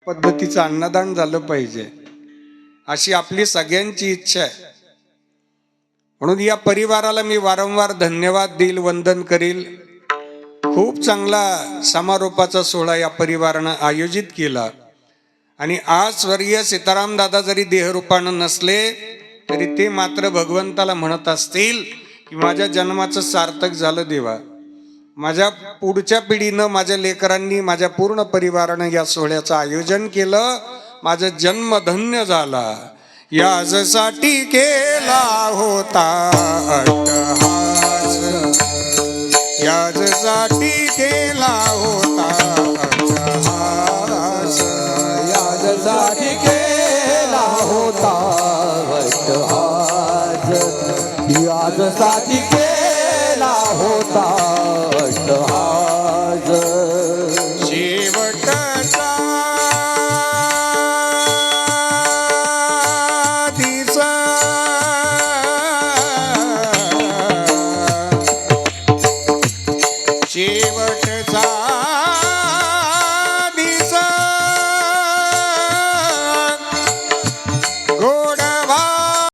पद्धतीचं अन्नदान झालं पाहिजे अशी आपली सगळ्यांची इच्छा आहे. म्हणून या परिवाराला मी वारंवार धन्यवाद देईल, वंदन करील. खूप चांगला समारोपाचा सोहळा या परिवारानं आयोजित केला. आणि आज स्वर्गीय सीताराम दादा जरी देहरूपानं नसले तरी ते मात्र भगवंताला म्हणत असतील की माझ्या जन्माचं सार्थक झालं देवा. माझ्या पुढच्या पिढीनं, माझ्या लेकरांनी, माझ्या पूर्ण परिवारानं या सोहळ्याचं आयोजन केलं. माझा जन्म धन्य झाला. यासाठी केला होता अट्टहास, यासाठी केला होता अट्टहास, यासाठी केला होता अट्टहास, यासाठी केला होता अट्टहास. शेवटचा शेवटचा